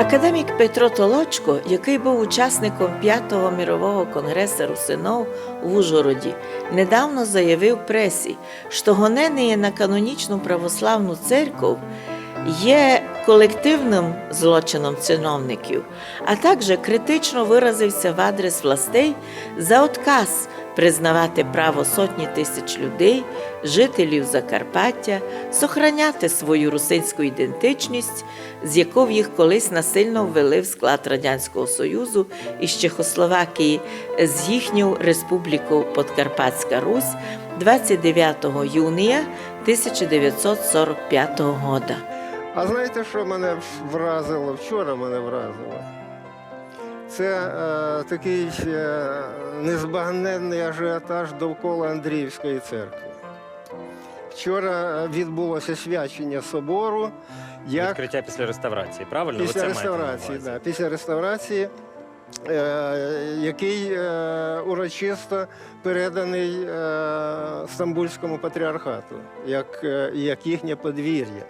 Академік Петро Толочко, який був учасником 5-го мирового конгресу русинов в Ужгороді, недавно заявив пресі, що гонення на канонічну православну церкву є колективним злочином чиновників, а також критично виразився в адрес властей за отказ признавати право сотні тисяч людей, жителів Закарпаття, сохраняти свою русинську ідентичність, з яку їх колись насильно ввели в склад Радянського Союзу із Чехословакії з їхню республіку Подкарпатська Русь 29 юния 1945 року. А знаєте, що мене вразило? Вчора мене вразило. Це такий незбагненний ажіотаж довкола Андріївської церкви. Вчора відбулося свячення собору. Відкриття після реставрації, правильно? Після реставрації, так. Після реставрації, який урочисто переданий Стамбульському патріархату, як їхнє подвір'я.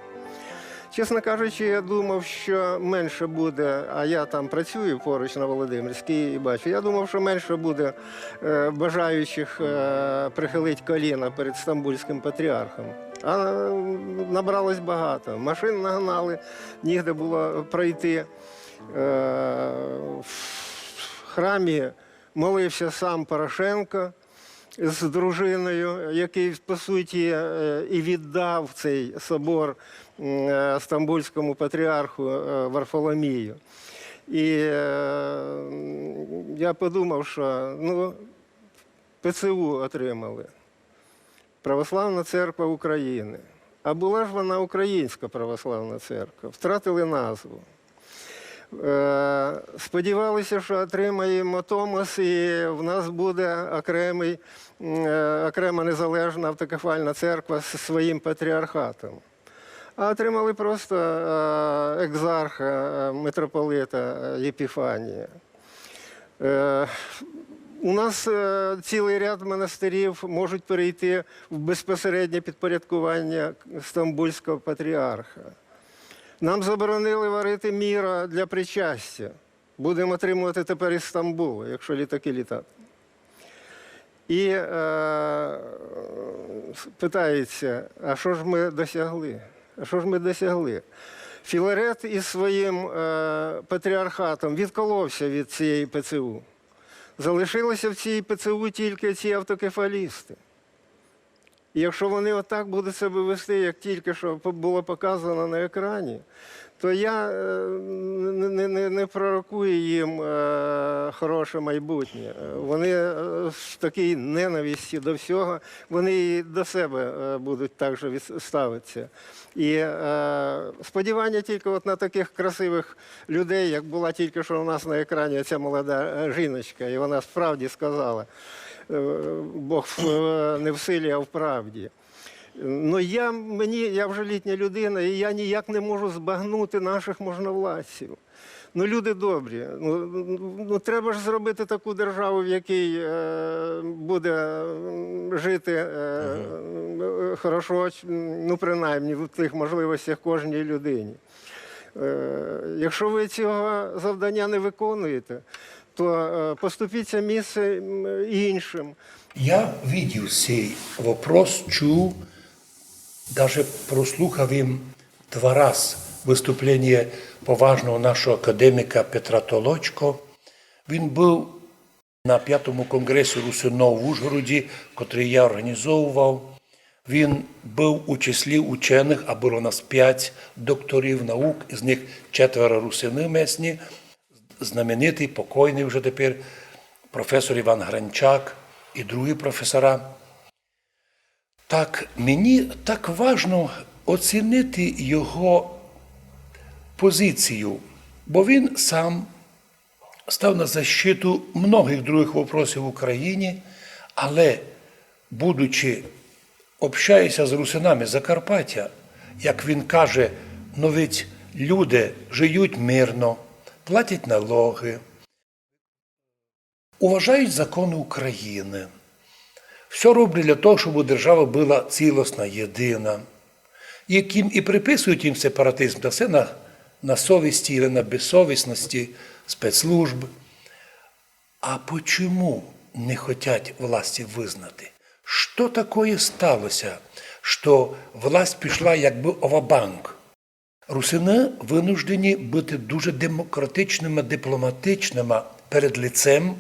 Чесно кажучи, я думав, що менше буде, а я там працюю поруч на Володимирській і бачу, я думав, що менше буде бажаючих прихилити коліна перед Стамбульським патріархом. А набралось багато. Машин нагнали, нігде було пройти. В храмі молився сам Порошенко з дружиною, який, по суті, і віддав цей собор Стамбульському патріарху Варфоломію. І я подумав, що ПЦУ отримали. Православна церква України. А була ж вона Українська православна церква. Втратили назву. Сподівалися, що отримаємо Томос і в нас буде окрема незалежна автокефальна церква з своїм патріархатом. А отримали просто екзарха, митрополита Єпіфанія. У нас цілий ряд монастирів можуть перейти в безпосереднє підпорядкування Стамбульського патріарха. Нам заборонили варити міра для причастя. Будемо отримувати тепер із Стамбулу, якщо літаки літати. І питається, а що ж ми досягли? А що ж ми досягли? Філарет із своїм патріархатом відколовся від цієї ПЦУ. Залишилися в цій ПЦУ тільки ці автокефалісти. І якщо вони отак будуть себе вести, як тільки що було показано на екрані, то я не пророкую їм хороше майбутнє. Вони з такій ненависті до всього, вони і до себе будуть так же ставитися. І сподівання тільки от на таких красивих людей, як була тільки що у нас на екрані ця молода жіночка, і вона справді сказала, Бог не в силі, а в правді. Ну, я вже літня людина, і я ніяк не можу збагнути наших можновладців. Ну, люди добрі. Треба ж зробити таку державу, в якій буде жити хорошо, принаймні, в тих можливостях кожній людині. Якщо ви цього завдання не виконуєте, то поступіться місце іншим. Я видів цей вопрос, чув, даже прослухав їм 2 рази виступлення поважного нашого академіка Петра Толочко. Він був на 5-му конгресі русинов в Ужгороді, котрий я організовував. Він був у числі учених, а було у нас 5 докторів наук, із них 4 русини місні, знаменитий, покойний вже тепер професор Іван Гранчак і другі професора. Так, мені так важливо оцінити його позицію, бо він сам став на защиту многих других вопросів в Україні, але, будучи, общаючися з русинами Закарпаття, як він каже, ведь люди живуть мирно, платять налоги, уважають закони України, все роблять для того, щоб держава була цілісна, єдина, яким і приписують їм сепаратизм, та все на на совісті или на безсовісності спецслужб. А почему не хотят власти визнати? Що такое сталося, що власть пішла якби ова-банк? Русини винуждені бути дуже демократичними, дипломатичними перед лицем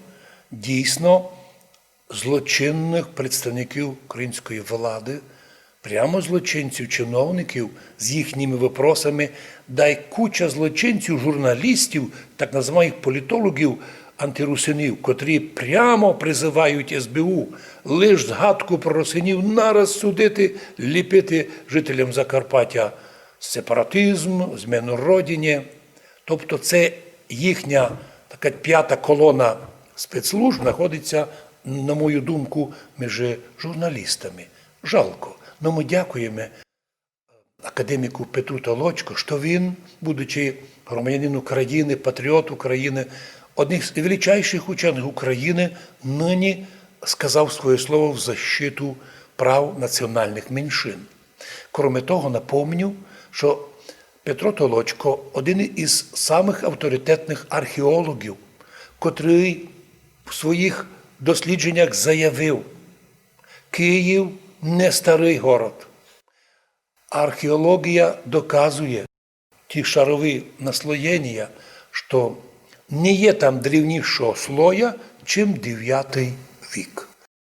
дійсно злочинних представників української влади, прямо злочинців, чиновників з їхніми випросами, дай куча злочинців, журналістів, так називаних політологів, антирусинів, котрі прямо призивають СБУ лиш згадку про русинів нараз судити, ліпити жителям Закарпаття сепаратизм, зміну родині. Тобто це їхня така п'ята колона спецслужб знаходиться, на мою думку, між журналістами. Жалко. Но ми дякуємо академіку Петру Толочко, що він, будучи громадянин України, патріот України, одних з величайших учених України, нині сказав своє слово в защиту прав національних меншин. Кроме того, напомню, що Петро Толочко – один із самих авторитетних археологів, котрий в своїх дослідженнях заявив: Київ – не старий город. Археологія доказує ті шарові наслоєння, що не є там древнішого слоя, чим 9 вік.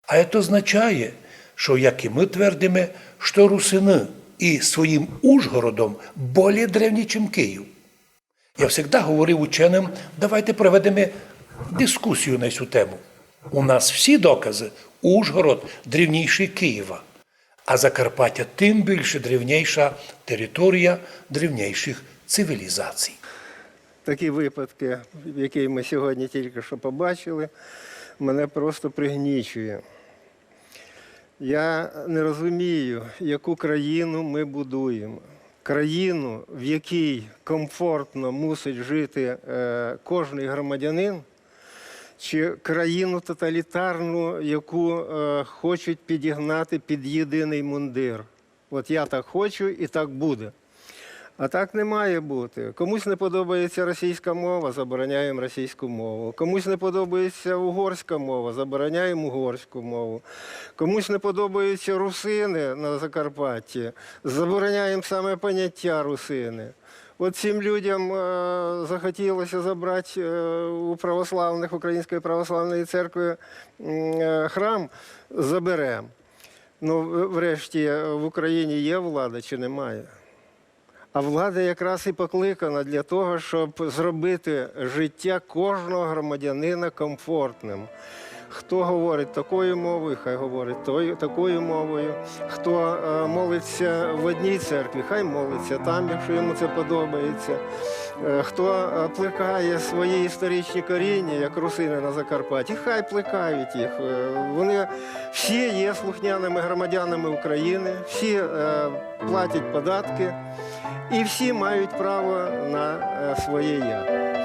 А це означає, що, як і ми твердимо, що русини і своїм Ужгородом більш древні, чим Київ. Я завжди говорив ученим: давайте проведемо дискусію на цю тему. У нас всі докази – Ужгород древніший Києва, а Закарпаття тим більше древніша територія древніших цивілізацій. Такі випадки, які ми сьогодні тільки що побачили, мене просто пригнічує. Я не розумію, яку країну ми будуємо. Країну, в якій комфортно мусить жити кожний громадянин, чи країну тоталітарну, яку хочуть підігнати під єдиний мундир. От я так хочу і так буде. А так не має бути. Комусь не подобається російська мова – забороняємо російську мову. Комусь не подобається угорська мова – забороняємо угорську мову. Комусь не подобаються русини на Закарпатті – забороняємо саме поняття русини. От цим людям захотілося забрати у православних, Української православної церкви храм – заберемо. Ну, врешті, в Україні є влада чи немає? А влада якраз і покликана для того, щоб зробити життя кожного громадянина комфортним. Хто говорить такою мовою, хай говорить такою мовою. Хто молиться в одній церкві, хай молиться там, якщо йому це подобається. Хто плекає свої історичні коріння, як русини на Закарпатті, хай плекають їх. Вони всі є слухняними громадянами України, всі платять податки і всі мають право на своє «я».